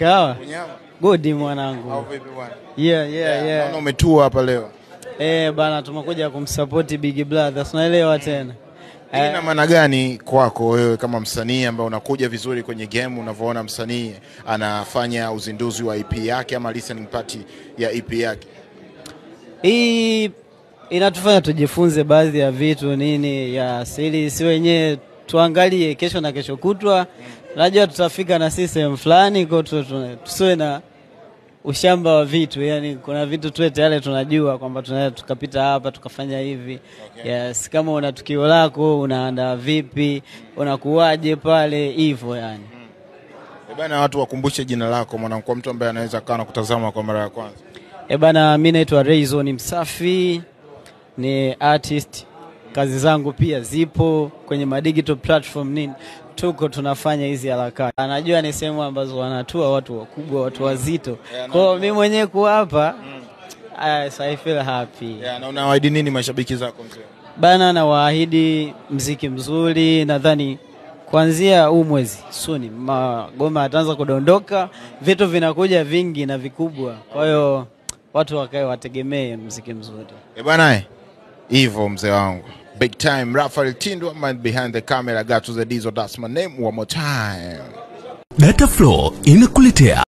Kawa. Good mwanangu. Au vipi bwana? Yeah. Naona umetua hapa leo. Bana tumekuja kumsupport Big Brother. Tunaelewa tena. Ina maana gani kwako wewe kama msanii ambaye unakuja vizuri kwenye game, unavyoona msanii anafanya uzinduzi wa EP yake ama listening party ya EP yake? Hii inatufanya tujifunze baadhi ya vitu nini ya asili, si wenyewe tuangalie kesho na kesho kutwa. Najua tutafika na sisi fulani kwa tusiwe na ushamba wa vitu, yani kuna vitu tuwe tayari tunajua kwamba tunaweza tukapita hapa tukafanya hivi. Okay. Yes, kama una tukio lako unaandaa vipi, unakuaje pale hivyo yani. Bana, watu wakumbushe jina lako mwanangu, kwa mtu ambaye anaweza kana kutazama kwa mara ya kwanza. Bana, mimi naitwa Rayzone Msafi, ni artist. Kazi zangu pia zipo kwenye digital platform nini. Tuko tunafanya hizi harakati. Anajua ni sehemu ambazo wanatua watu wakubwa, watu wazito. Kwa mimi mwenyewe kuwa hapa, I feel happy. Na unawaahidi nini mashabiki zako mzee? Bana, nawaahidi muziki mzuri, nadhani kuanzia huu mwezi soon magoma yataanza kudondoka, vitu vinakuja vingi na vikubwa. Kwa hiyo watu wakae wategemee muziki mzuri. Bana, hivyo mzee wangu. Big time, Raphael Tindo, man behind the camera, got to the diesel, that's my name, one more time. Dataflow inakuletea